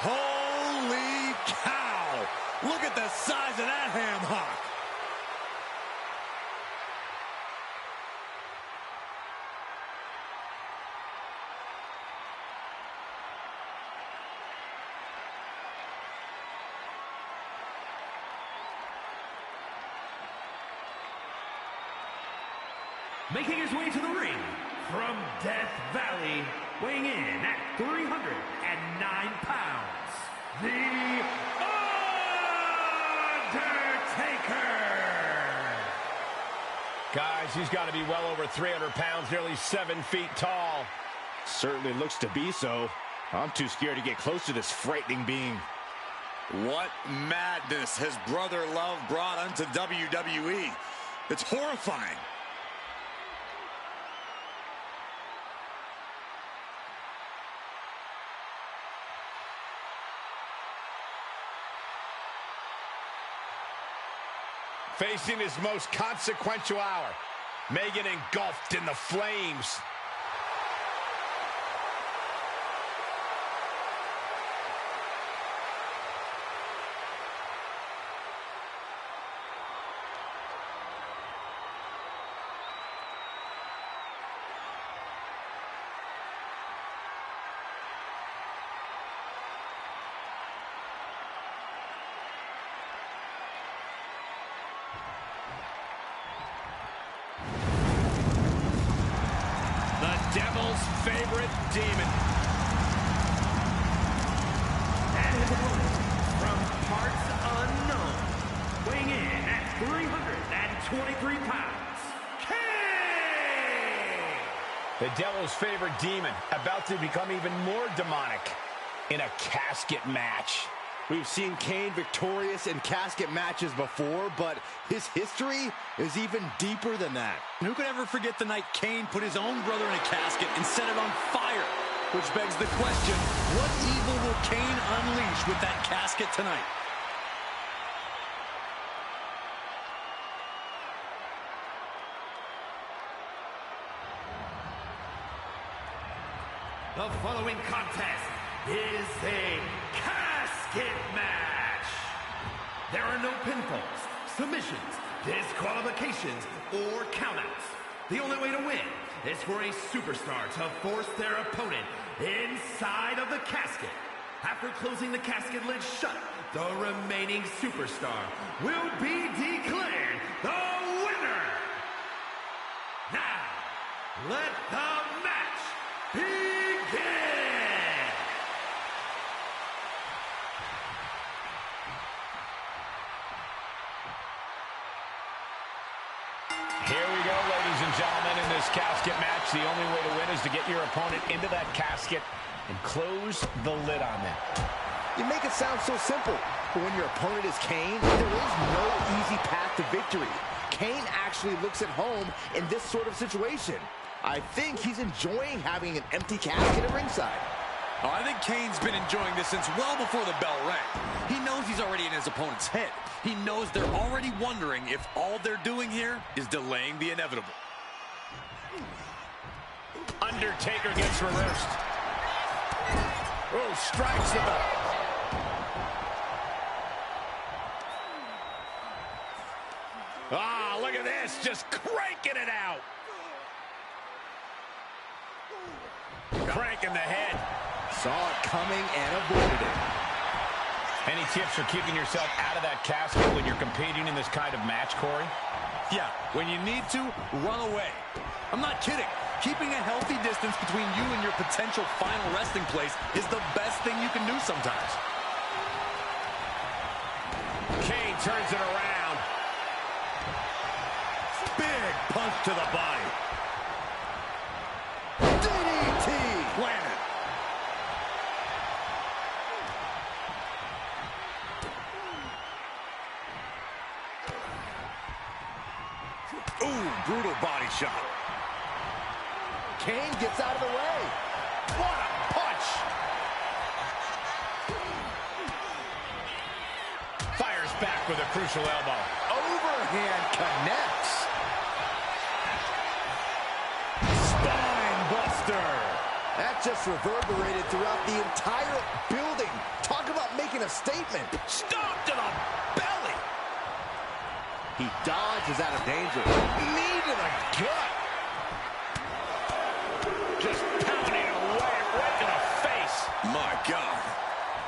Holy cow! Look at the size of that ham hock. Making his way to the ring from Death Valley, weighing in at 309 pounds, the Undertaker! Guys, he's got to be well over 300 pounds, nearly 7 feet tall. Certainly looks to be so. I'm too scared to get close to this frightening being. What madness has Brother Love brought onto WWE? It's horrifying. Facing his most consequential hour, Megan engulfed in the flames. Devil's favorite demon. And his opponent from parts unknown, weighing in at 323 pounds, Kane! The Devil's favorite demon, about to become even more demonic in a casket match. We've seen Kane victorious in casket matches before, but his history is even deeper than that. Who could ever forget the night Kane put his own brother in a casket and set it on fire? Which begs the question, what evil will Kane unleash with that casket tonight? The following contest is a casket match. There are no pinfalls, submissions, disqualifications, or countouts. The only way to win is for a superstar to force their opponent inside of the casket. After closing the casket lid shut, the remaining superstar will be declared the winner. Now, let the match begin. Here we go, ladies and gentlemen, in this casket match. The only way to win is to get your opponent into that casket and close the lid on them. You make it sound so simple, but when your opponent is Kane, there is no easy path to victory. Kane actually looks at home in this sort of situation. I think he's enjoying having an empty casket at ringside. Oh, I think Kane's been enjoying this since well before the bell rang. He knows he's already in his opponent's head. He knows they're already wondering if all they're doing here is delaying the inevitable. Undertaker gets reversed. Oh, strikes the bell. Ah, look at this, just cranking it out. Cranking the head. Saw it coming and avoided it. Any tips for keeping yourself out of that casket when you're competing in this kind of match, Corey? Yeah, when you need to, run away. I'm not kidding. Keeping a healthy distance between you and your potential final resting place is the best thing you can do sometimes. Kane turns it around. Big punch to the body. DDT! Planted. Ooh, brutal body shot. Kane gets out of the way. What a punch! Fires back with a crucial elbow. Overhand connects. Spine buster. That just reverberated throughout the entire building. Talk about making a statement. Stomped to the belly. He dodges out of danger. Knee to the gut. Just pounding away right to the face. My God.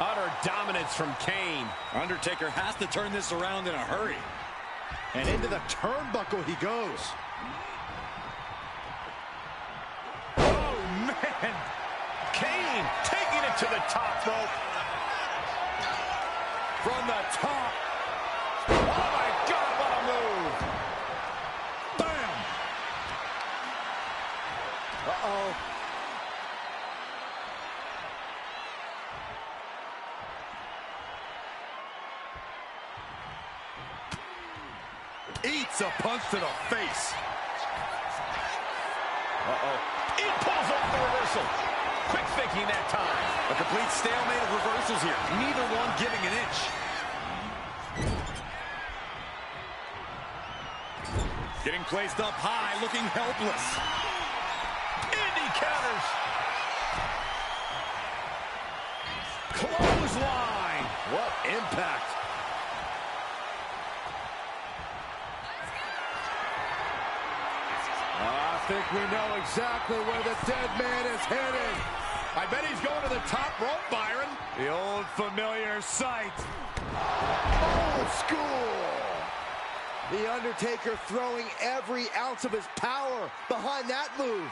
Utter dominance from Kane. Undertaker has to turn this around in a hurry. And into the turnbuckle he goes. Oh, man. Kane taking it to the top rope. From the top. Oh, my God, what a move. Bam. Uh-oh. Eats a punch to the face. Uh-oh. He pulls off the reversal. Quick thinking that time. A complete stalemate of reversals here. Neither one giving an inch. Getting placed up high, looking helpless. Indy counters. Clothesline. What impact. I think we know exactly where the dead man is headed. I bet he's going to the top rope, Byron. The old familiar sight. Old school. The Undertaker throwing every ounce of his power behind that move.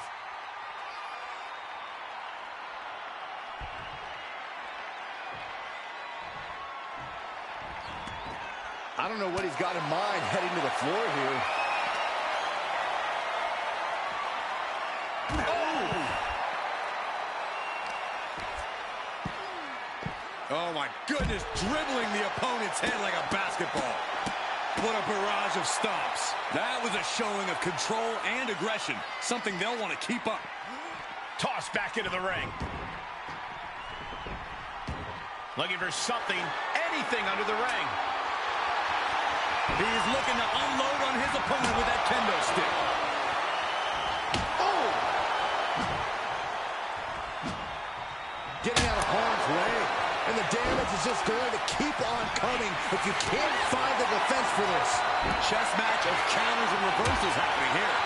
I don't know what he's got in mind heading to the floor here. Oh, my goodness, dribbling the opponent's head like a basketball. What a barrage of stomps. That was a showing of control and aggression, something they'll want to keep up. Tossed back into the ring. Looking for something, anything under the ring. He's looking to unload on his opponent with that kendo stick. Oh! Getting out of harm's way. And the damage is just going to keep on coming if you can't find the defense for this. Chess match of counters and reversals happening here.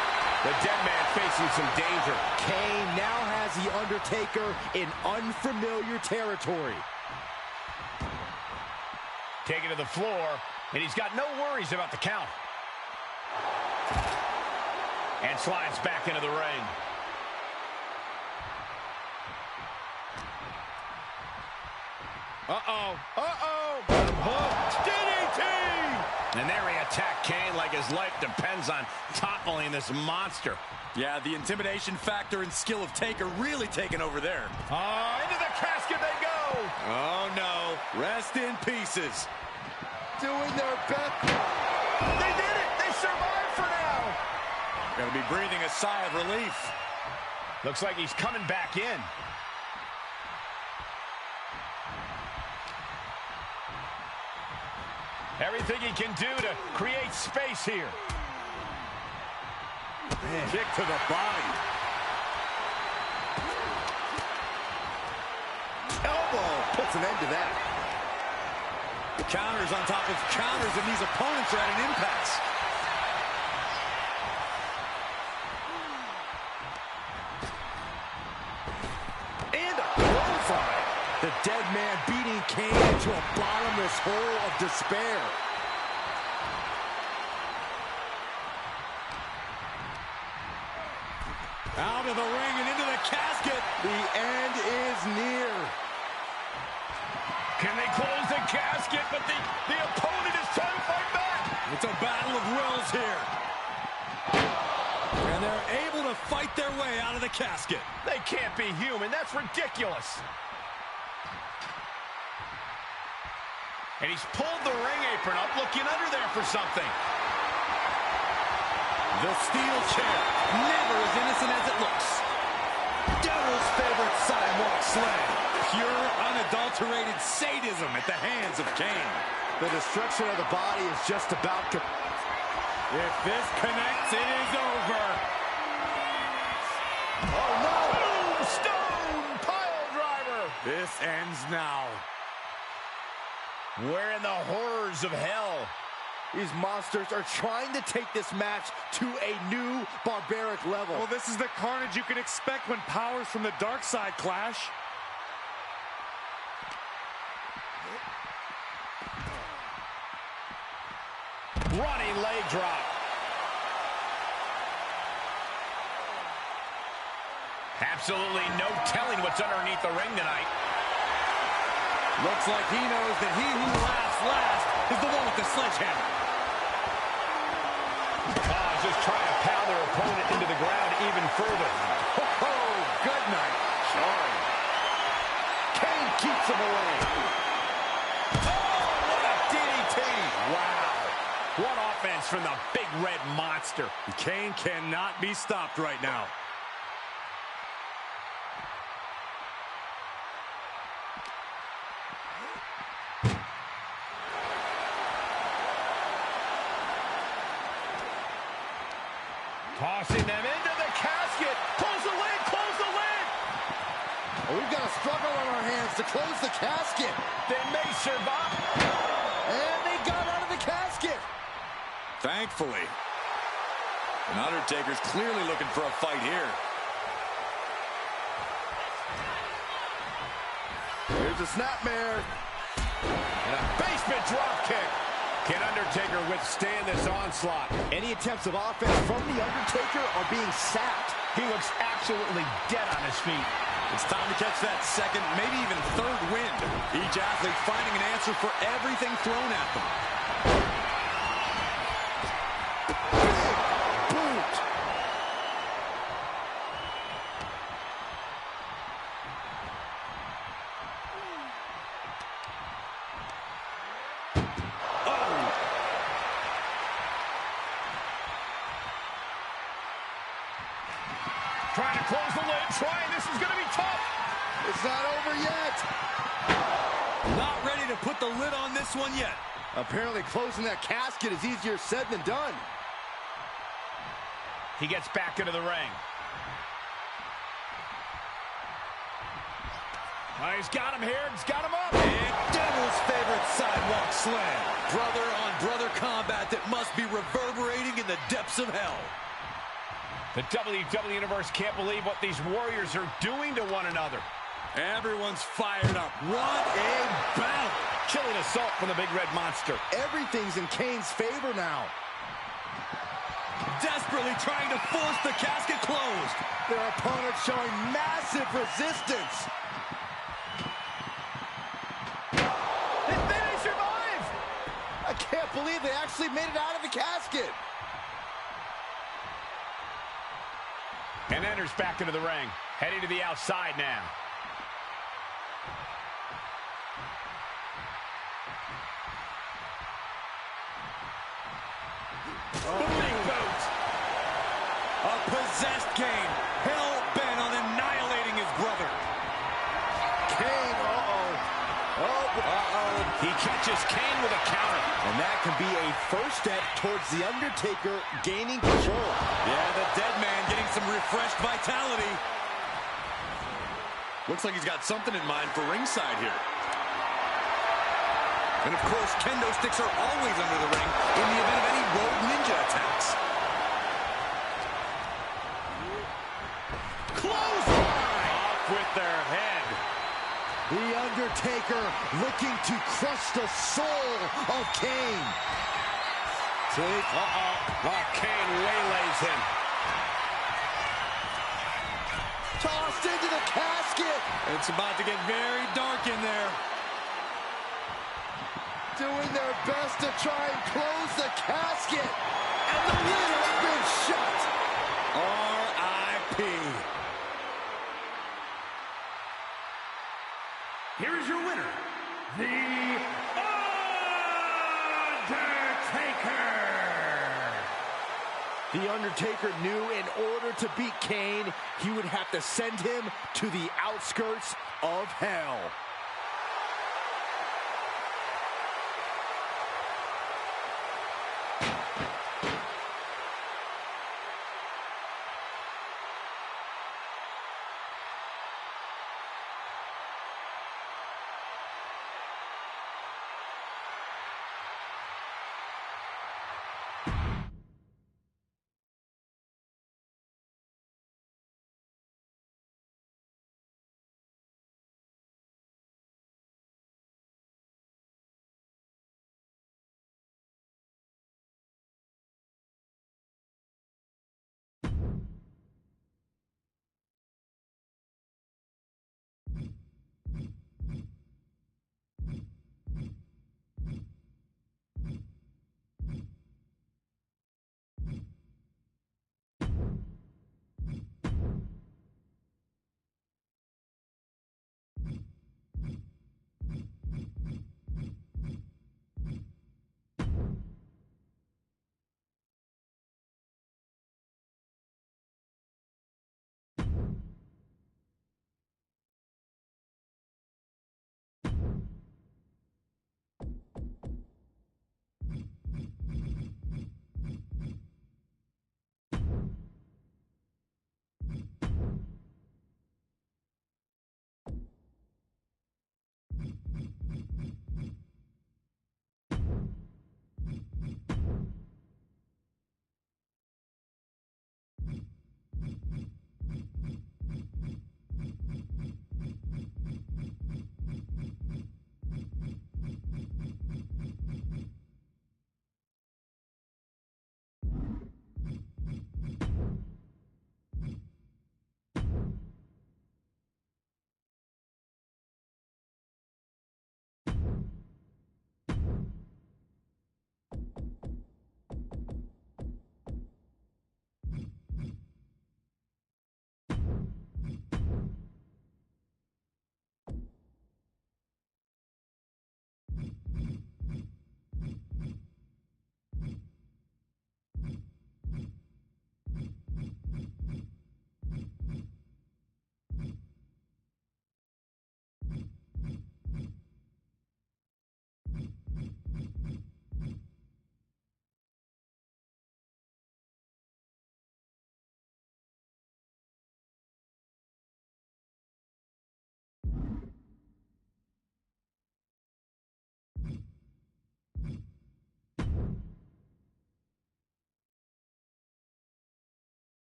The dead man facing some danger. Kane now has the Undertaker in unfamiliar territory. Taken to the floor, and he's got no worries about the count. And slides back into the ring. Uh-oh. Uh-oh. Got him hooked. DDT! And there he attacked Kane like his life depends on toppling this monster. Yeah, the intimidation factor and skill of Taker really taking over there. Into the casket they go. Oh, no. Rest in pieces. Doing their best. They did it. They survived for now. Gonna be breathing a sigh of relief. Looks like he's coming back in. Everything he can do to create space here. Man. Kick to the body. Elbow puts an end to that. Counters on top of counters, and these opponents are at an impasse. And a clothesline. The dead man beating Kane into a bottomless hole of despair. Out of the ring and into the casket. The end is near. Can they close the casket? But the opponent is trying to fight back. It's a battle of wills here. And they're able to fight their way out of the casket. They can't be human. That's ridiculous. And he's pulled the ring apron up, looking under there for something. The steel chair, never as innocent as it looks. Devil's favorite sidewalk slam. Pure, unadulterated sadism at the hands of Kane. The destruction of the body is just about to... If this connects, it is over. Oh, no! Tombstone! This ends now. We're in the horrors of hell. These monsters are trying to take this match to a new barbaric level. Well, this is the carnage you can expect when powers from the dark side clash. Running leg drop. Absolutely no telling what's underneath the ring tonight. Looks like he knows that he who laughs last is the one with the sledgehammer. Just trying to pound their opponent into the ground even further. Oh, good night. Sorry. Kane keeps him away. Oh, what a DDT. Wow. What offense from the big red monster. Kane cannot be stopped right now. Tossing them into the casket. Close the lid, close the lid. Oh, we've got a struggle on our hands to close the casket. They may survive. And they got out of the casket. Thankfully. And Undertaker's clearly looking for a fight here. Here's a snapmare. And a basement drop kick. Can Undertaker withstand this onslaught? Any attempts of offense from The Undertaker are being sapped. He looks absolutely dead on his feet. It's time to catch that second, maybe even third wind. Each athlete finding an answer for everything thrown at them. Big boot. Trying to close the lid, this is going to be tough. It's not over yet. Not ready to put the lid on this one yet. Apparently closing that casket is easier said than done. He gets back into the ring. Oh, he's got him here, he's got him up. And Devil's favorite sidewalk slam. Brother-on-brother combat that must be reverberating in the depths of hell. The WWE Universe can't believe what these warriors are doing to one another. Everyone's fired up. What a battle. Chilling assault from the big red monster. Everything's in Kane's favor now. Desperately trying to force the casket closed. Their opponent showing massive resistance. They survive. I can't believe they actually made it out of the casket. And enters back into the ring. Heading to the outside now. Oh. Big boot. A possessed Kane. Hell-bent on annihilating his brother. Kane, He catches Kane with a counter. And that can be a first step towards The Undertaker gaining control. Yeah, the dead man getting some refreshed vitality. Looks like he's got something in mind for ringside here. And of course, kendo sticks are always under the ring in the event of any rogue ninja attacks. Clothesline! Off with their head. The Undertaker looking to crush the soul of Kane. Kane waylays him. Tossed into the casket. It's about to get very dark in there. Doing their best to try and close the casket. And the lid has been shut. R.I.P. Here is your winner, The Undertaker! The Undertaker knew in order to beat Kane, he would have to send him to the outskirts of hell.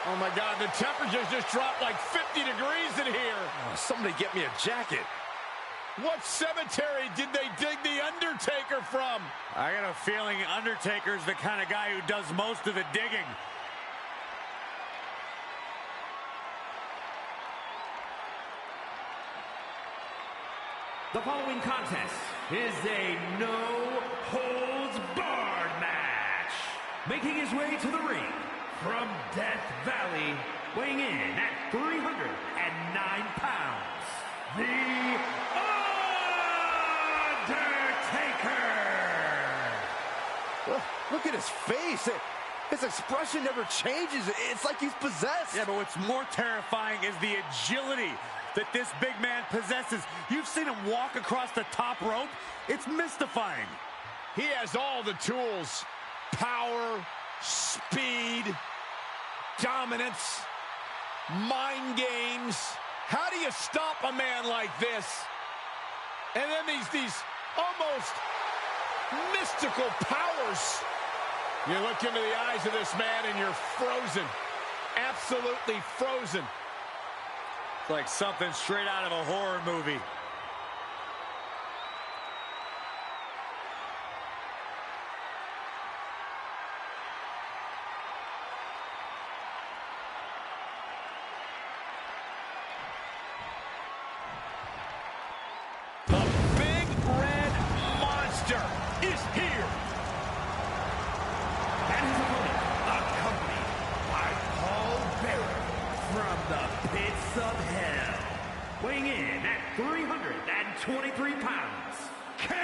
Oh, my God, the temperature's just dropped like 50 degrees in here. Oh, somebody get me a jacket. What cemetery did they dig the Undertaker from? I got a feeling Undertaker's the kind of guy who does most of the digging. The following contest is a no-holds-barred match. Making his way to the ring from Death Valley, weighing in at 309 pounds, the Undertaker! Look at his face. His expression never changes. It's like he's possessed. Yeah, but what's more terrifying is the agility that this big man possesses. You've seen him walk across the top rope. It's mystifying. He has all the tools. Power, speed, dominance, mind games. How do you stop a man like this? And then these almost mystical powers. You look into the eyes of this man and you're frozen. Absolutely frozen. It's like something straight out of a horror movie. The Big Red Monster is here. And his opponent, accompanied by Paul Bearer from the pits of hell, weighing in at 323 pounds, Kane!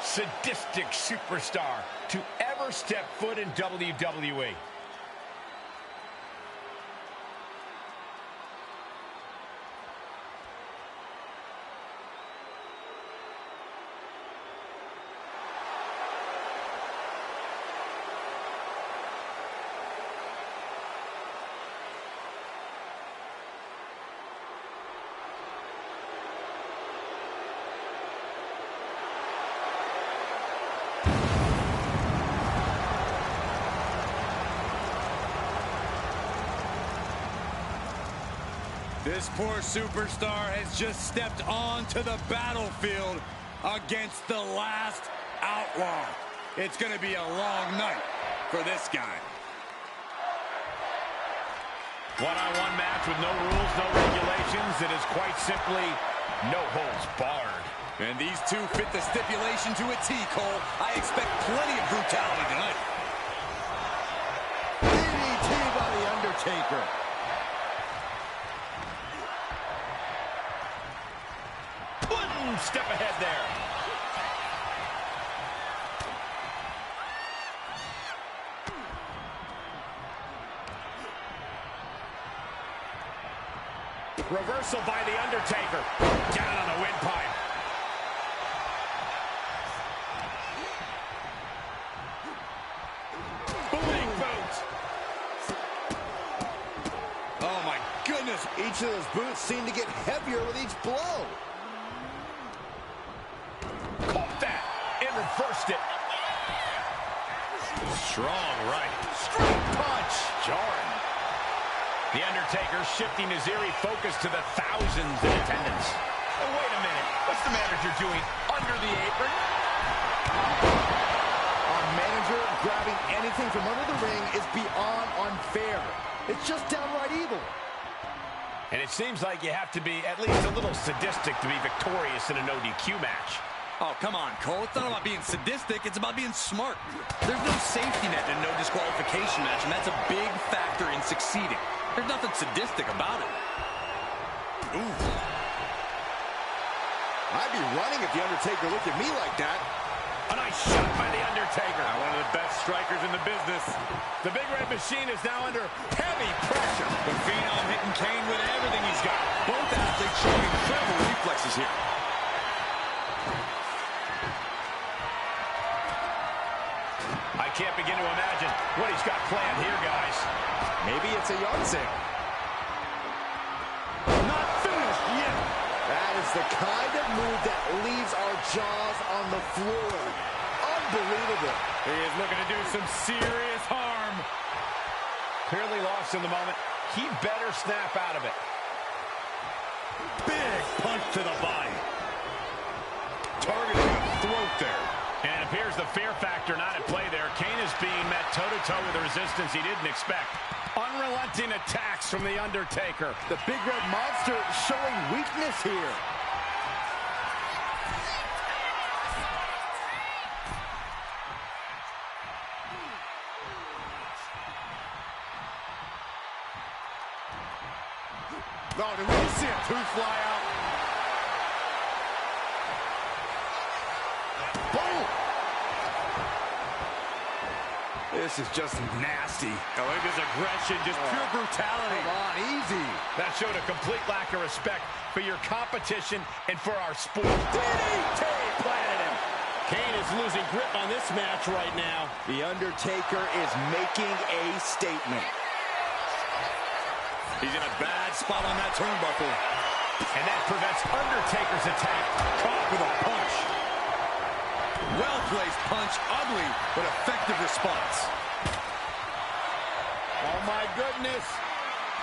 Sadistic superstar to ever step foot in WWE. This poor superstar has just stepped onto the battlefield against the last outlaw. It's going to be a long night for this guy. One-on-one match with no rules, no regulations. It is quite simply no holds barred. And these two fit the stipulation to a T, Cole. I expect plenty of brutality tonight. DDT by the Undertaker. One step ahead there. Reversal by the Undertaker. Down on the windpipe. Booting boot. Oh my goodness, each of those boots seem to get heavier with each blow. Caught that and reversed it. Strong right. Straight punch. Jarring. The Undertaker shifting his eerie focus to the thousands in attendance. Oh, wait a minute. What's the manager doing under the apron? Our manager grabbing anything from under the ring is beyond unfair. It's just downright evil. And it seems like you have to be at least a little sadistic to be victorious in a no DQ match. Oh, come on, Cole. It's not about being sadistic. It's about being smart. There's no safety net in a no disqualification match, and that's a big factor in succeeding. There's nothing sadistic about it. Ooh. I'd be running if the Undertaker looked at me like that. A nice shot by the Undertaker. One of the best strikers in the business. The Big Red Machine is now under heavy pressure. The Phenom hitting Kane with everything he's got. Both athletes showing incredible reflexes here. I can't begin to imagine what he's got planned here, guys. Maybe it's a yard sale. Not finished yet. That is the kind of move that leaves our jaws on the floor. Unbelievable. He is looking to do some serious harm. arm. Clearly lost in the moment. He better snap out of it. Big punch to the body. Targeting the throat there. And it appears the fear factor not at play there. Kane is being met toe-to-toe with a resistance he didn't expect. Unrelenting attacks from the Undertaker. The big red monster showing weakness here. Oh, did we just see a tooth fly out? Boom! This is just nasty. Oh, look at this aggression, just pure brutality. Come on, easy. That showed a complete lack of respect for your competition and for our sport. DDT planted him. Kane is losing grip on this match right now. The Undertaker is making a statement. He's in a bad spot on that turnbuckle. And that prevents Undertaker's attack. Caught with a punch. Well-placed punch, ugly, but effective response. Oh, my goodness.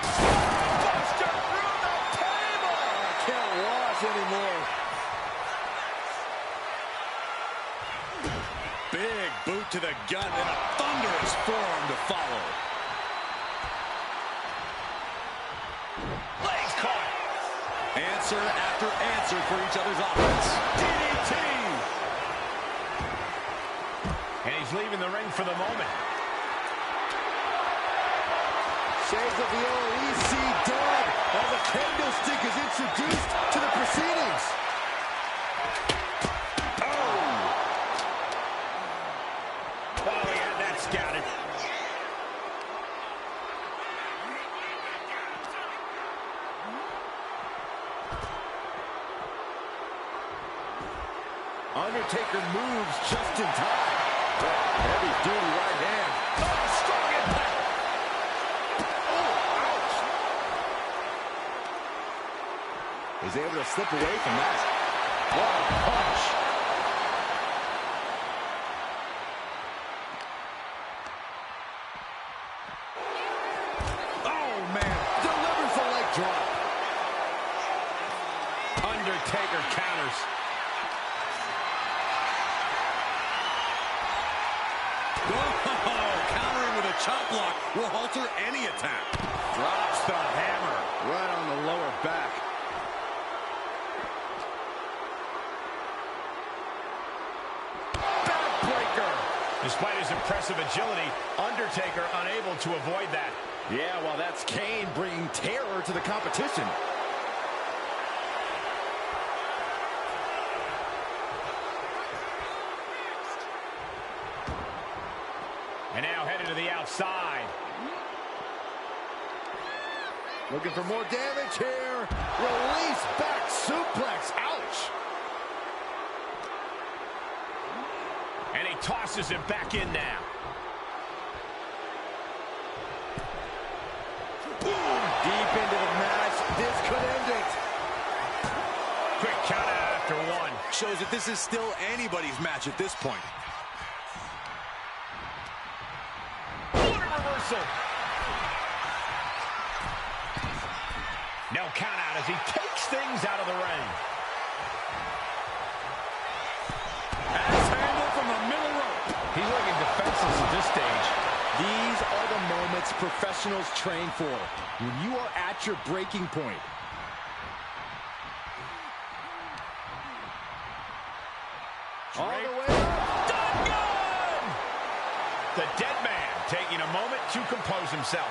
Buster through the table. I can't watch anymore. Big boot to the gut and a thunderous forearm to follow. Legs caught. Answer after answer for each other's offense. DDT. And he's leaving the ring for the moment. Shades of the OEC dead as a kendo stick is introduced to the proceedings. Oh, he had that scouted. Undertaker moves just in time. Heavy duty right hand. Oh, strong impact. Oh, ouch. He's able to slip away from that. What a punch. Oh, man. Delivers the leg drop. Undertaker counters. Oh, countering with a chop block will halter any attack. Drops the hammer. Right on the lower back. Backbreaker. Despite his impressive agility, Undertaker unable to avoid that. Yeah, well, that's Kane bringing terror to the competition. And now headed to the outside. Looking for more damage here. Release back suplex. Ouch. And he tosses him back in now. Boom. Deep into the match. This could end it. Quick count out after one. Shows that this is still anybody's match at this point. What a reversal. No count out as he takes things out of the ring. Ass handle from the middle rope. He's looking defenseless at this stage. These are the moments professionals train for. When you are at your breaking point. All the way up. Done good! The dead man taking a moment to compose himself.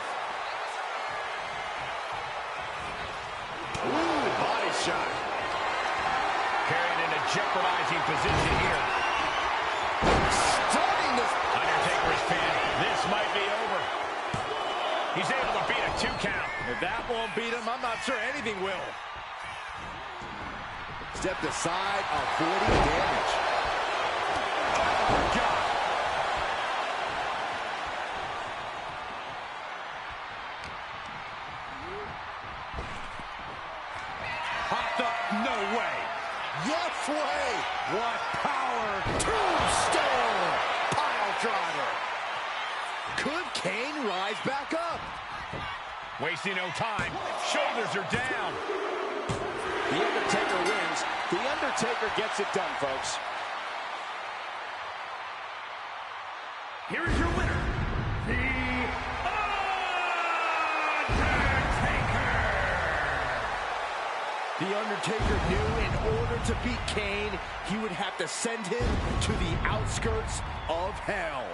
Ooh, body shot. Carried in a jeopardizing position here. Starting this. Undertaker is pinned. This might be over. He's able to beat a 2 count. If that won't beat him, I'm not sure anything will. Stepped aside, avoiding damage. Oh, God. Hopped up, no way. Yes way. What power. Tombstone. Pile driver. Could Kane and rise back up. Wasting no time. Shoulders are down. The Undertaker wins. The Undertaker gets it done, folks. Here is your winner, The Undertaker! The Undertaker knew in order to beat Kane, he would have to send him to the outskirts of hell.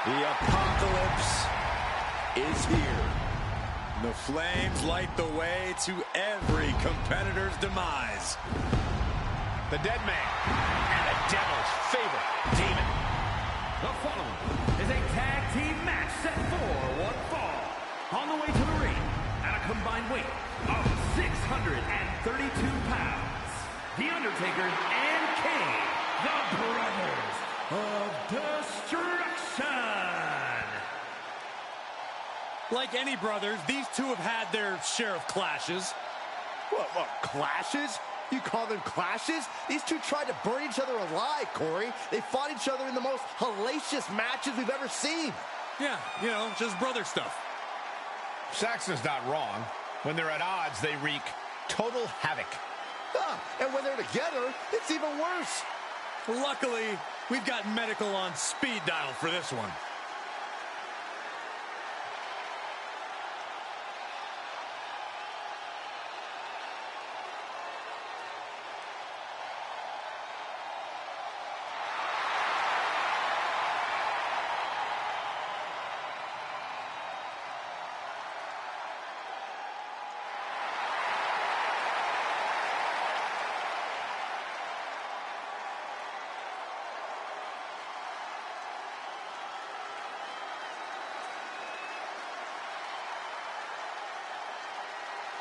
The apocalypse is here. The flames light the way to every competitor's demise. The dead man and the devil's favorite demon. The following is a tag team match set for a combined weight of 632 pounds, The Undertaker and Kane, the Brothers of Destruction. Like any brothers, these two have had their share of clashes. What, clashes? You call them clashes? These two tried to burn each other alive, Corey. They fought each other in the most hellacious matches we've ever seen. Yeah, you know, just brother stuff. Saxon's not wrong. When they're at odds, they wreak total havoc. And when they're together, it's even worse. Luckily, we've got medical on speed dial for this one.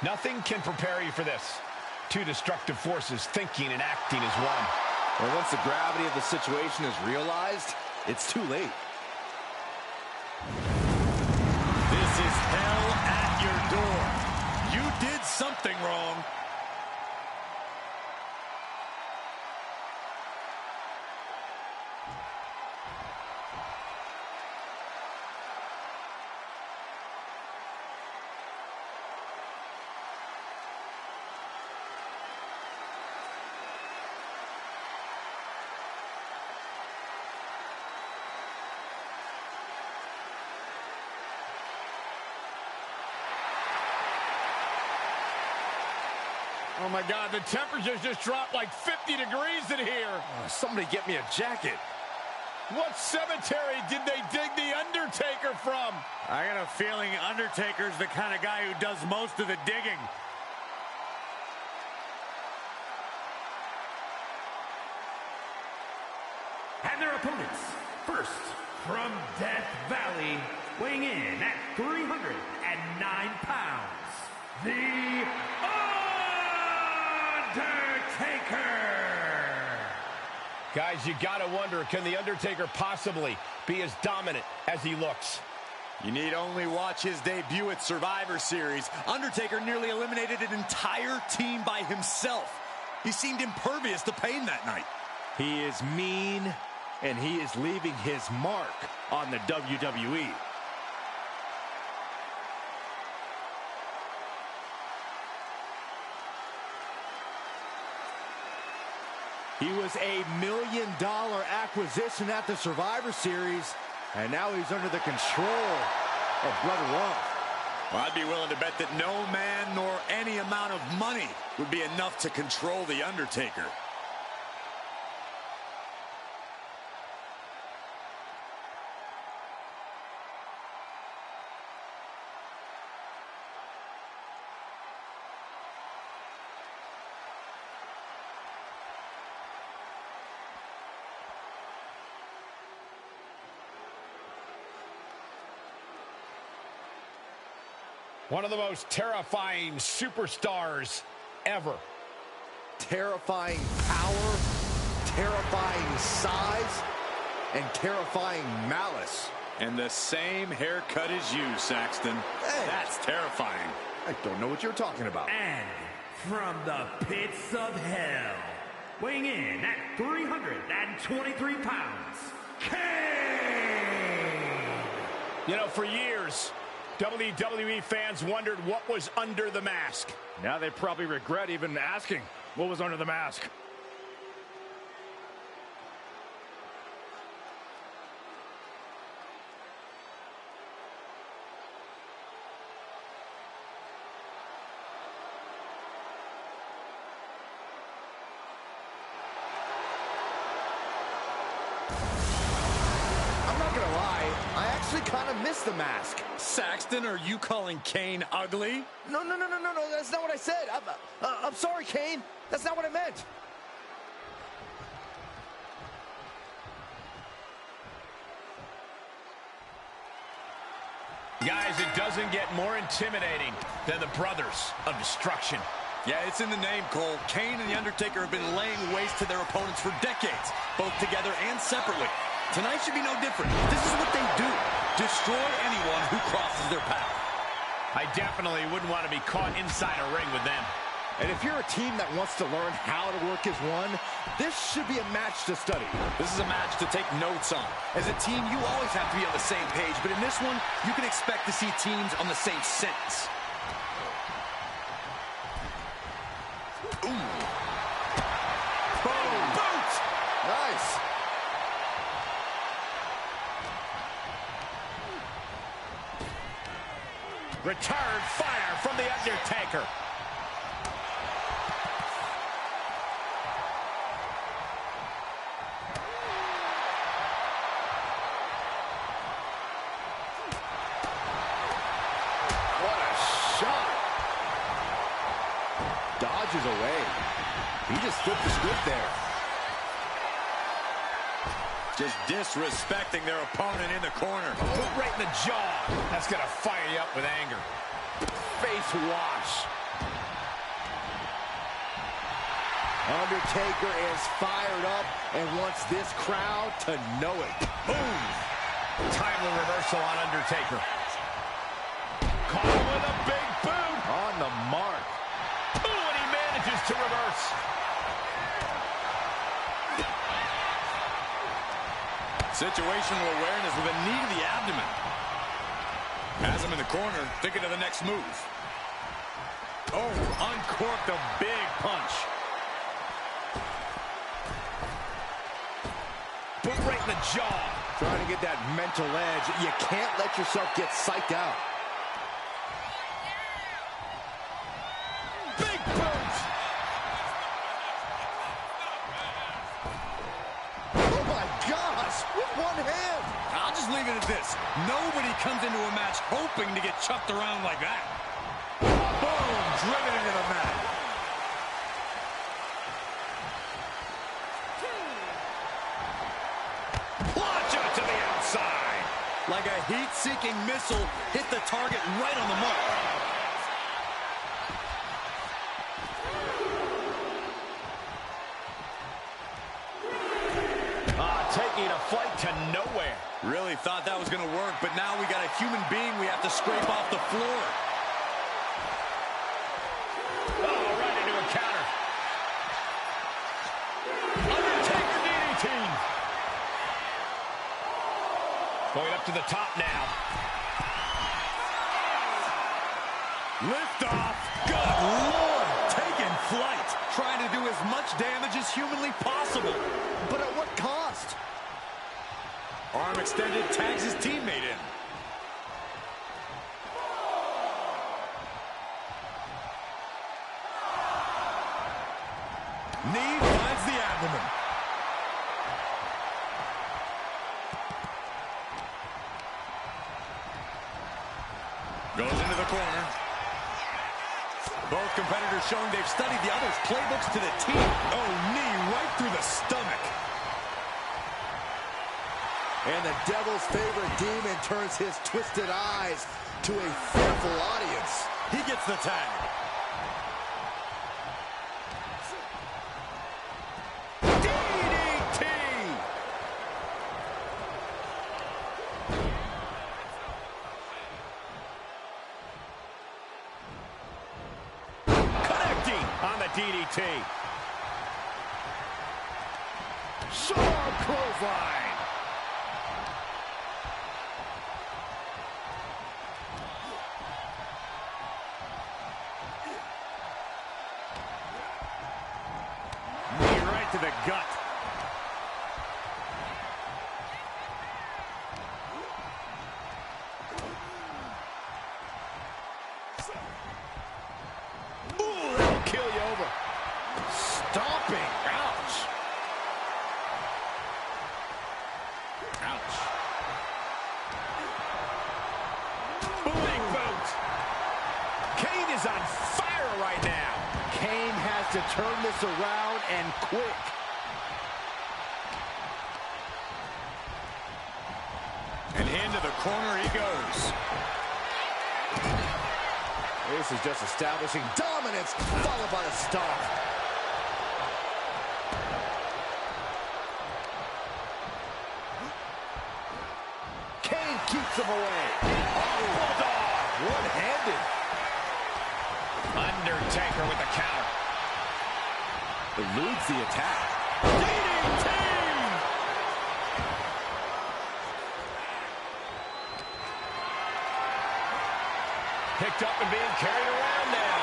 Nothing can prepare you for this. Two destructive forces thinking and acting as one. And once the gravity of the situation is realized, it's too late. This is hell at your door. You did something wrong. Oh my God, the temperature's just dropped like 50 degrees in here. Somebody get me a jacket. What cemetery did they dig the Undertaker from? I got a feeling Undertaker's the kind of guy who does most of the digging. And their opponents, first from Death Valley, weighing in at 309 pounds, The Undertaker! Guys, you gotta wonder, can The Undertaker possibly be as dominant as he looks? You need only watch his debut at Survivor Series. Undertaker nearly eliminated an entire team by himself. He seemed impervious to pain that night. He is mean, and he is leaving his mark on the WWE. He was a $1 million acquisition at the Survivor Series, and now he's under the control of Brother Love. Well, I'd be willing to bet that no man nor any amount of money would be enough to control The Undertaker. One of the most terrifying superstars ever. Terrifying power, terrifying size, and terrifying malice. And the same haircut as you, Saxton. Hey. That's terrifying. I don't know what you're talking about. And from the pits of hell, weighing in at 323 pounds, Kane! You know, for years, WWE fans wondered what was under the mask. Now they probably regret even asking what was under the mask. I'm not gonna lie, I actually kind of miss the mask. Saxton, are you calling Kane ugly? No, that's not what I said. I'm sorry, Kane. That's not what I meant. Guys, it doesn't get more intimidating than the Brothers of Destruction. Yeah, it's in the name, Cole. Kane and The Undertaker have been laying waste to their opponents for decades, both together and separately. Tonight should be no different. This is what they do. Destroy anyone who crosses their path. I definitely wouldn't want to be caught inside a ring with them. And if you're a team that wants to learn how to work as one, this should be a match to study. This is a match to take notes on. As a team, you always have to be on the same page, but in this one, you can expect to see teams on the same sentence. Ooh. Boom! Boot! Nice. Return fire from The Undertaker. Dodges away. He just flipped the script there. Just disrespecting their opponent in the corner. Boot right in the jaw. That's going to fire you up with anger. Face wash. Undertaker is fired up and wants this crowd to know it. Boom. Timely reversal on Undertaker. Caught with a big boot. On the mark. Manages to reverse. Situational awareness with a knee to the abdomen. Has him in the corner, thinking of the next move. Oh, uncorked a big punch. Boot right in the jaw. Trying to get that mental edge. You can't let yourself get psyched out. Leave it at this. Nobody comes into a match hoping to get chucked around like that. Boom! Driven into the mat. Launch out to the outside. Like a heat-seeking missile, hit the target right on the mark. Taking a flight to nowhere. Really thought that was going to work, but now we got a human being we have to scrape off the floor. Oh, right into a counter. Undertaker DDT. Going up to the top now. Lift off. Good Lord. Taking flight. Trying to do as much damage as humanly possible. But at what cost? Arm extended, tags his teammate in. Knee finds the abdomen. Goes into the corner. Both competitors showing they've studied the other's playbooks to the T. Oh, knee right through the stomach. And the devil's favorite demon turns his twisted eyes to a fearful audience. He gets the tag. DDT! Connecting on the DDT. Sharp clothesline. To the gut. Ooh, that'll kill you over. Stomping. Ouch. Ouch. Big boot. Kane is on fire right now. Kane has to turn this around and quick. And into the corner he goes. This is just establishing dominance, followed by the stomp. Kane keeps him away. Oh, bulldog, one-handed. Undertaker with the counter. Eludes the attack. DDT! Picked up and being carried around now.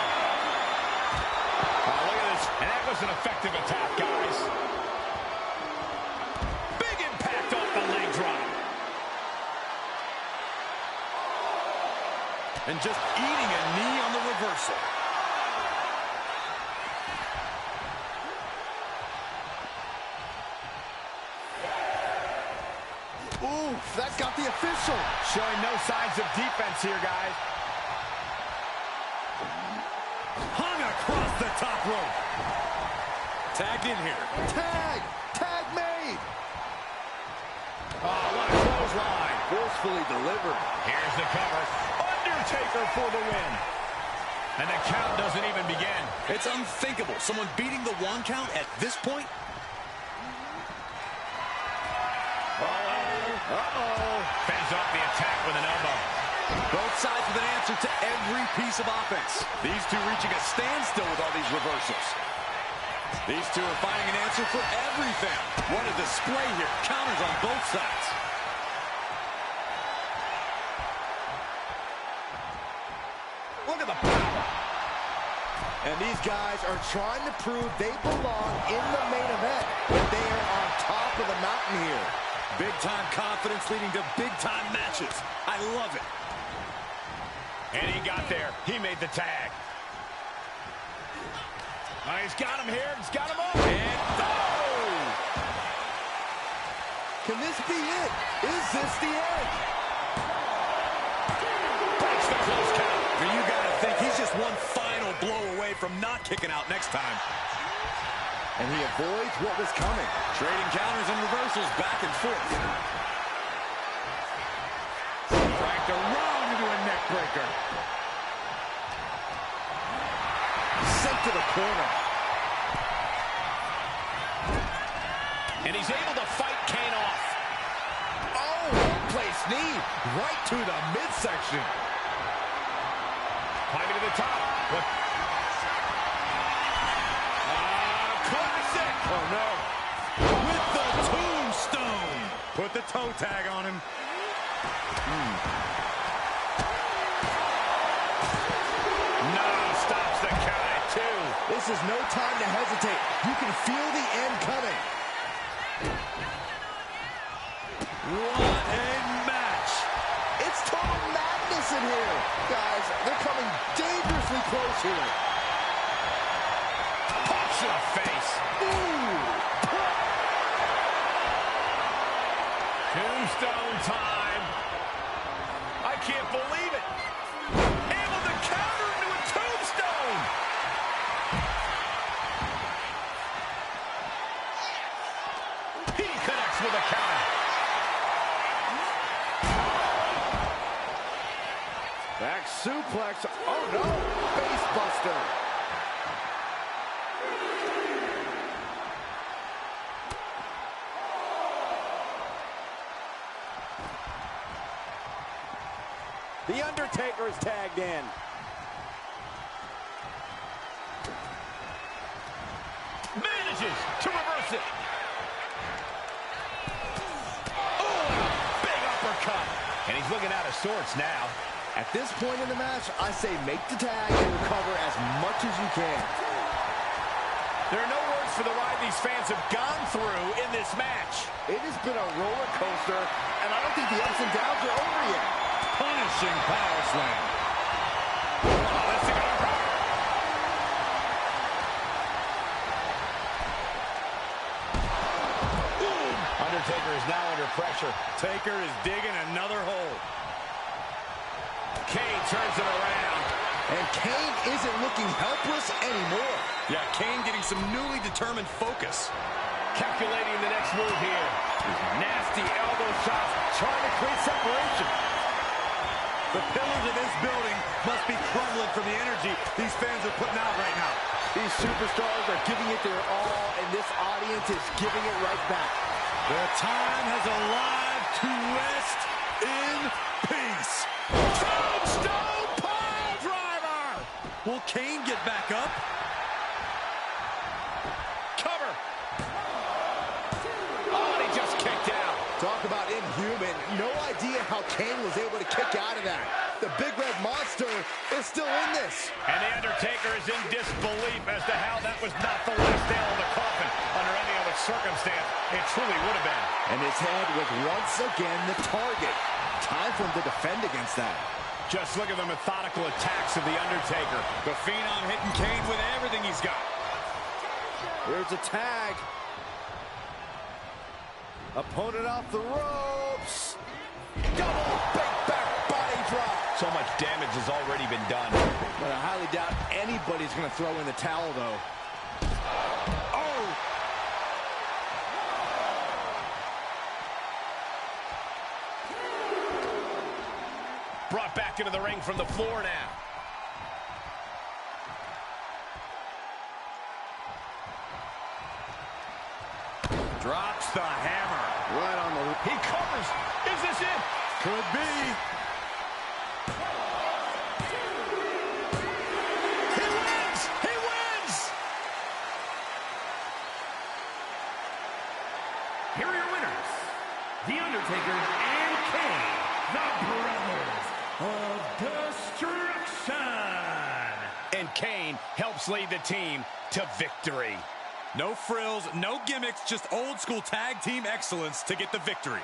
Oh, look at this. And that was an effective attack, guys. Big impact off the leg drop. And just eating a knee on the reversal. Ooh, that got the official. Showing no signs of defense here, guys. Hung across the top rope. Tagged in here. Tag! Tag made! Oh, what a clothesline. Forcefully delivered. Here's the cover. Undertaker for the win. And the count doesn't even begin. It's unthinkable. Someone beating the 1 count at this point? Fends off the attack with an elbow. Both sides with an answer to every piece of offense. These two reaching a standstill with all these reversals. These two are finding an answer for everything. What a display here. Counters on both sides. Look at the power. And these guys are trying to prove they belong in the main event. That they are on top of the mountain here. Big-time confidence leading to big-time matches. I love it. And he got there. He made the tag. Oh, he's got him here. He's got him up. And oh! Can this be it? Is this the end? Breaks the close count. And you got to think he's just one final blow away from not kicking out next time. And he avoids what was coming. Trading counters and reversals back and forth. Cracked around into a neck breaker. Sent to the corner. And he's able to fight Kane off. Oh, one-place knee right to the midsection. Climbing to the top. Look. Classic. Oh, no. With the tombstone. Put the toe tag on him. No, stops the count at 2. This is no time to hesitate. You can feel the end coming. What a match. It's total madness in here. Guys, they're coming dangerously close here. Punch to the face. Tombstone time. I can't believe it. Able to counter into a tombstone. He connects with a counter. Back suplex. Oh, no. Face buster. The Undertaker is tagged in. Manages to reverse it. Oh, and a big uppercut. And he's looking out of sorts now. At this point in the match, I say make the tag and recover as much as you can. There are no words for the ride these fans have gone through in this match. It has been a roller coaster, and I don't think the ups and downs are over yet. Punishing power slam. Oh, let's see what Undertaker is now under pressure. Taker is digging another hole. Kane turns it around. And Kane isn't looking helpless anymore. Yeah, Kane getting some newly determined focus. Calculating the next move here. Nasty elbow shots, trying to create separation. The pillars of this building must be crumbling from the energy these fans are putting out right now. These superstars are giving it their all, and this audience is giving it right back. The time has arrived to rest in peace. Tombstone pile driver! Will Kane get back up? Cover. Oh, and he just kicked out. Talk about inhuman. No idea how Kane was able to kick out of that. The big red monster is still in this. And the Undertaker is in disbelief as to how that was not the last nail in the coffin under any other circumstance. It truly would have been. And his head was once again the target. Time for him to defend against that. Just look at the methodical attacks of the Undertaker. The Phenom hitting Kane with everything he's got. Here's a tag. Opponent off the ropes. Double big back body drop. So much damage has already been done. But I highly doubt anybody's going to throw in the towel, though. Oh! Brought back into the ring from the floor now. Drops the hammer. Right on the... He covers. Is this it? Could be. He wins! He wins! Here are your winners, The Undertaker and Kane, the Brothers of Destruction. And Kane helps lead the team to victory. No frills, no gimmicks, just old school tag team excellence to get the victory.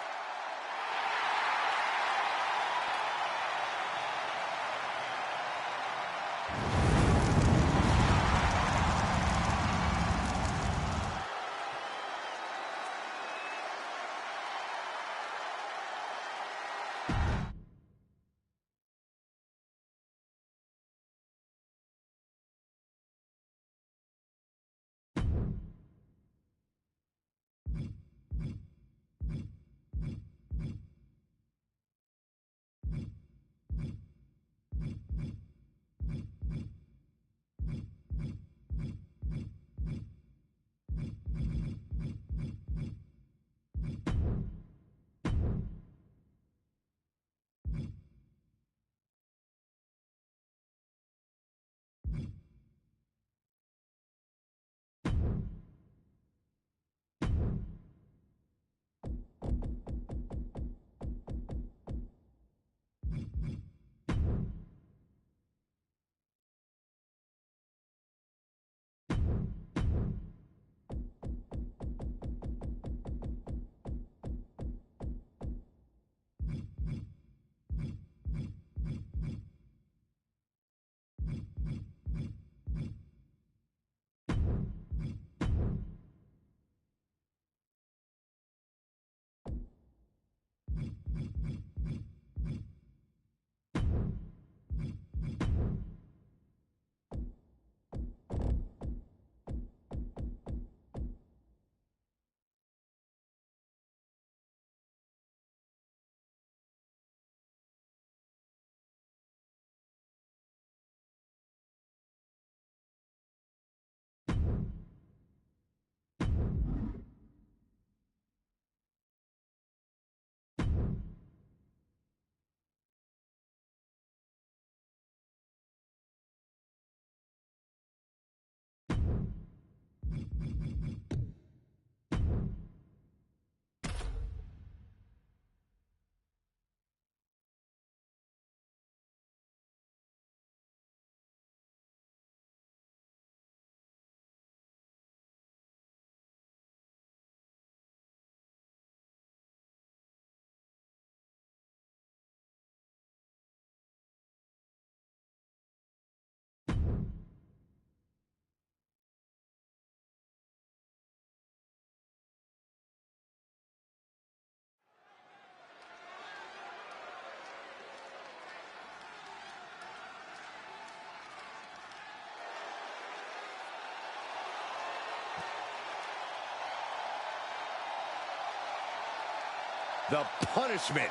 The punishment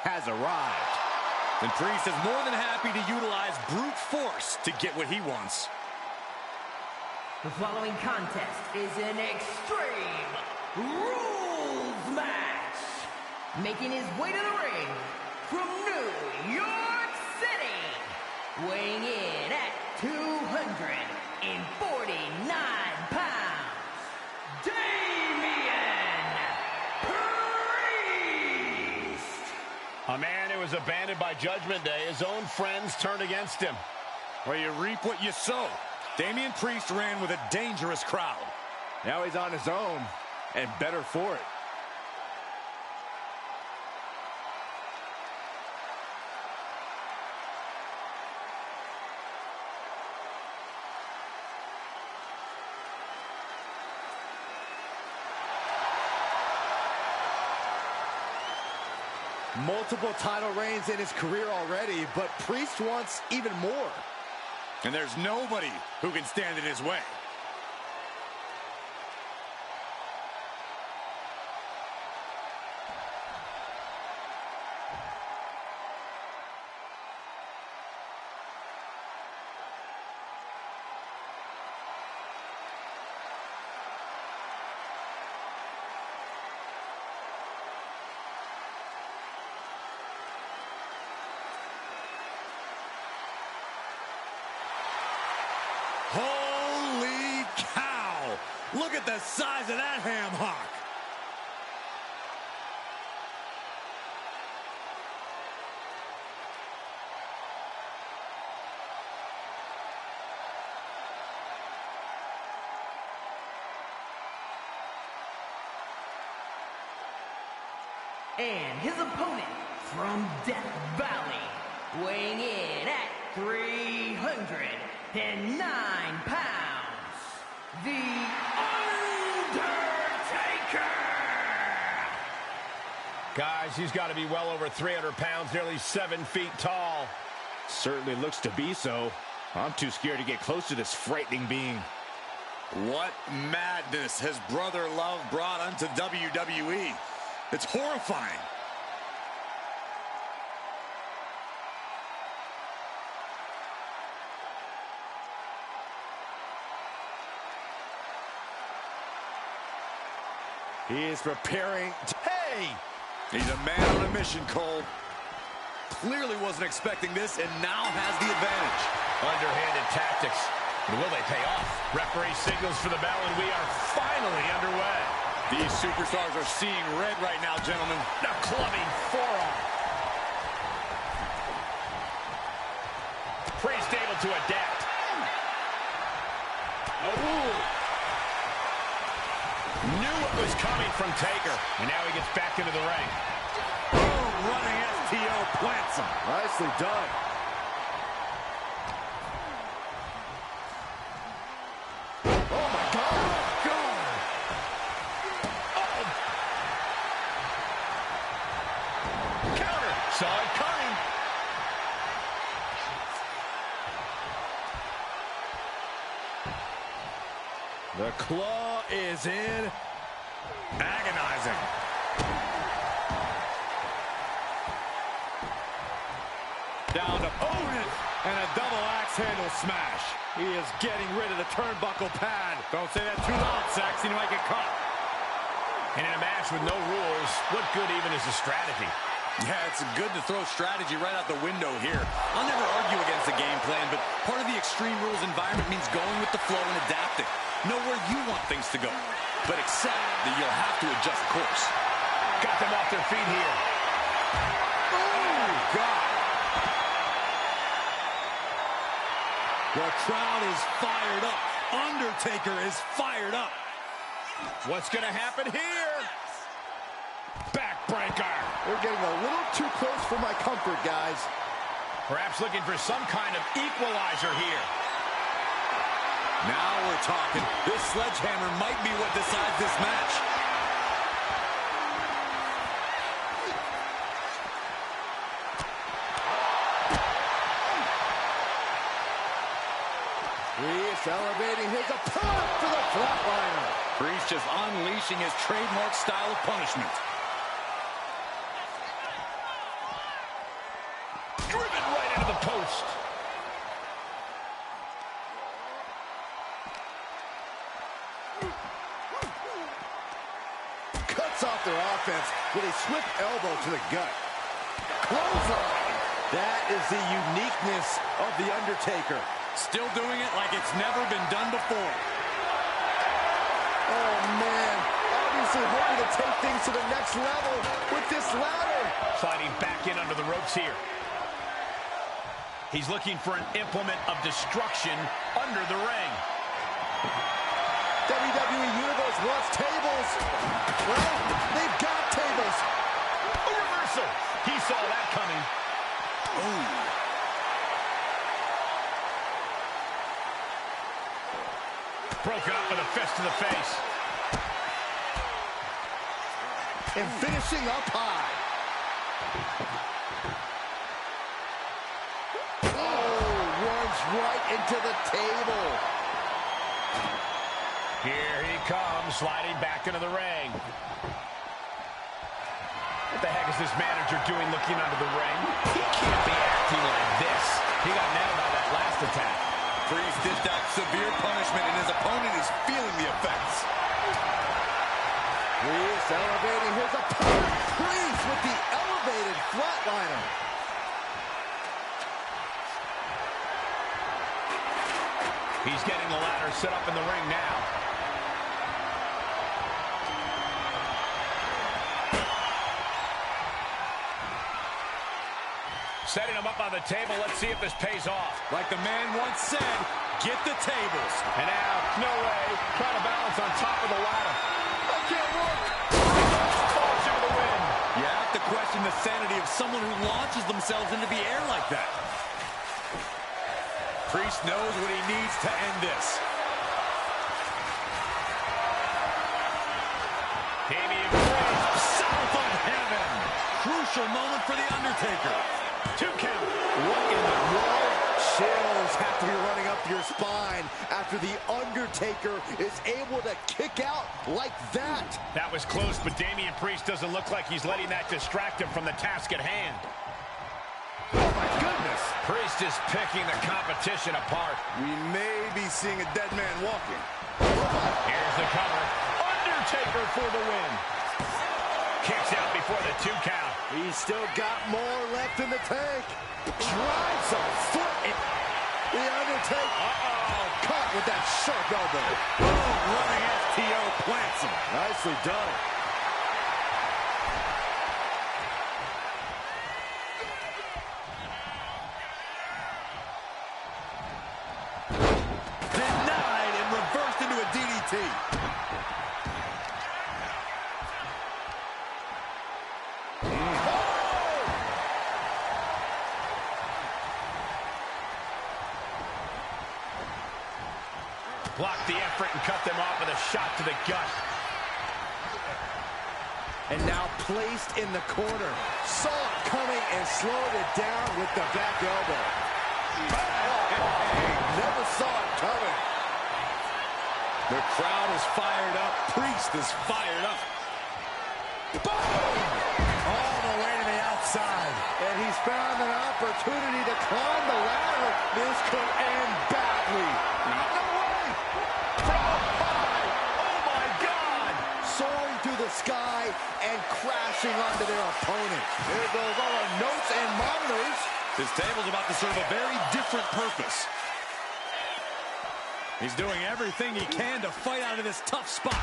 has arrived. And Priest is more than happy to utilize brute force to get what he wants. The following contest is an Extreme Rules match. Making his way to the ring from New York City, weighing in at 249 pounds, Priest! A man who was abandoned by Judgment Day. His own friends turned against him. Well, you reap what you sow. Damian Priest ran with a dangerous crowd. Now he's on his own, and better for it. Multiple title reigns in his career already, but Priest wants even more. And there's nobody who can stand in his way. Holy cow! Look at the size of that ham hock. And his opponent from Death Valley, weighing in at 309 pounds, The Undertaker! Guys, he's got to be well over 300 pounds, nearly 7 feet tall. Certainly looks to be so. I'm too scared to get close to this frightening being. What madness has Brother Love brought unto WWE? It's horrifying. He is preparing to... Hey! He's a man on a mission, Cole. Clearly wasn't expecting this and now has the advantage. Underhanded tactics. And will they pay off? Referee signals for the bell, and we are finally underway. These superstars are seeing red right now, gentlemen. The clubbing forearm. Priest able to adapt. Oh. Knew what was coming from Taker. And now he gets back into the ring. Boom, running STO plants him. Nicely done. Oh, my God. Counter. Saw it coming. The claw is in. Agonizing. Down to opponent and a double axe handle smash. He is getting rid of the turnbuckle pad. Don't say that too loud, Saxon. You might get caught. And in a match with no rules, what good even is a strategy? Yeah, it's good to throw strategy right out the window here. I'll never argue against the game plan, but part of the Extreme Rules environment means going with the flow and adapting. Know where you want things to go, but accept that you'll have to adjust course. Got them off their feet here. Oh, God. The crowd is fired up. Undertaker is fired up. What's going to happen here? Backbreaker. We're getting a little too close for my comfort, guys. Perhaps looking for some kind of equalizer here. Now we're talking. This sledgehammer might be what decides this match. Priest elevating his opponent to the flatliner. Priest just unleashing his trademark style of punishment. first. Cuts off their offense with a swift elbow to the gut. Clothesline. That is the uniqueness of the Undertaker. Still doing it like it's never been done before. Oh, man. Obviously hoping to take things to the next level with this ladder. Sliding back in under the ropes here. He's looking for an implement of destruction under the ring. WWE Universe wants tables. Well, they've got tables. A reversal. He saw that coming. Ooh. Broke up with a fist to the face. And finishing up high. Oh, runs right into the table. Here he comes, sliding back into the ring. What the heck is this manager doing looking under the ring? He can't be acting like this. He got nailed by that last attack. Priest dished out severe punishment, and his opponent is feeling the effects. Priest elevating his opponent. Priest with the elevated flatliner. He's getting the ladder set up in the ring now. Setting him up on the table. Let's see if this pays off. Like the man once said, get the tables. And now, no way, trying to balance on top of the ladder. I can't work. Falls into the wind. You have to question the sanity of someone who launches themselves into the air like that. Priest knows what he needs to end this. Damian Priest, South of heaven. Crucial moment for the Undertaker. 2 count. What in the world? Chills have to be running up your spine after the Undertaker is able to kick out like that. That was close, but Damian Priest doesn't look like he's letting that distract him from the task at hand. Oh, my goodness. Priest is picking the competition apart. We may be seeing a dead man walking. Here's the cover. Undertaker for the win. Kicks out before the 2 count. He's still got more left in the tank. Drives a foot in. The Undertaker. Caught with that sharp elbow. Boom, running FTO plants him. Nicely done. Denied and reversed into a DDT. Blocked the effort and cut them off with a shot to the gut. And now placed in the corner. Saw it coming and slowed it down with the back elbow. Never saw it coming. The crowd is fired up. Priest is fired up. Boom! All the way to the outside. And he's found an opportunity to climb the ladder. This could end badly. No way! From high! Oh my God! Soaring through the sky and crashing onto their opponent. There goes all our notes and monitors. This table's about to serve a very different purpose. He's doing everything he can to fight out of this tough spot.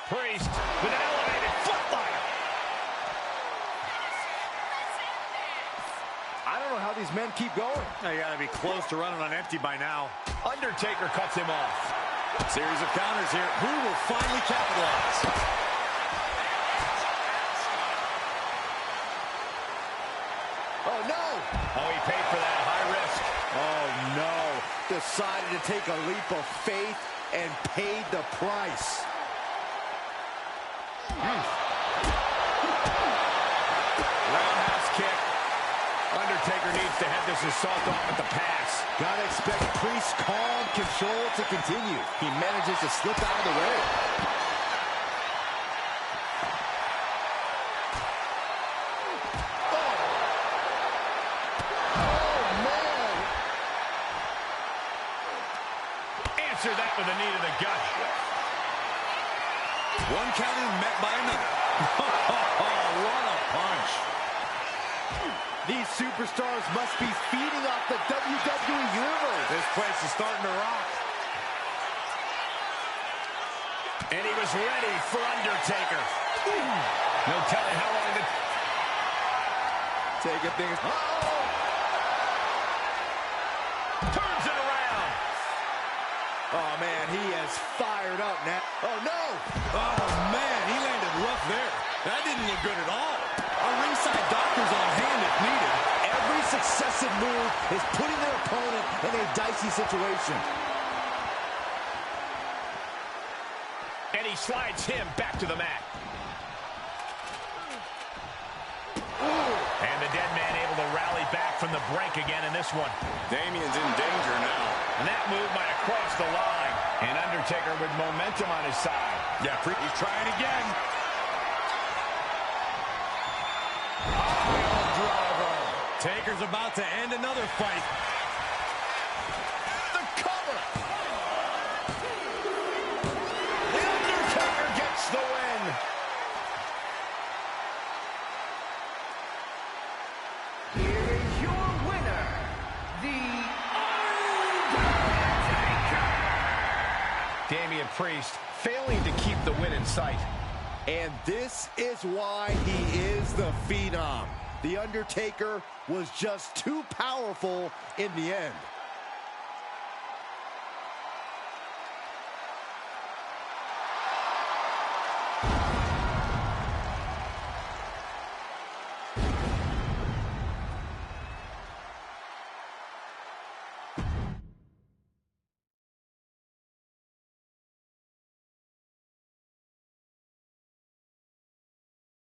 Priest with an elevated footliner. I don't know how these men keep going. You gotta be close to running on empty by now. Undertaker cuts him off. Series of counters here. Who will finally capitalize? Oh, no! Oh, he paid for that high risk. Oh, no. Decided to take a leap of faith and paid the price. Roundhouse kick. Undertaker needs to head this assault off at the pass. Gotta expect Priest's calm control to continue. He manages to slip out of the way. answered that with a knee to the gut. One counter met by another. What a punch. These superstars must be feeding off the WWE Universe. This place is starting to rock. And he was ready for Undertaker. No telling how long the... Taking things... Turns it around. Oh, man, he has fired up now. Oh, no! Oh, man, he landed rough there. That didn't look good at all. Our ringside doctor's on hand if needed. Every successive move is putting their opponent in a dicey situation. And he slides him back to the mat. And the dead man able to rally back from the brink again in this one. Damien's in danger now. And that move might have crossed the line. And Undertaker with momentum on his side. Yeah, he's trying again. Pile driver. Taker's about to end another fight. The cover. The Undertaker gets the win. Here is your winner, the Undertaker. Damian Priest failing to keep the win in sight. And this is why he is the Phenom. The Undertaker was just too powerful in the end.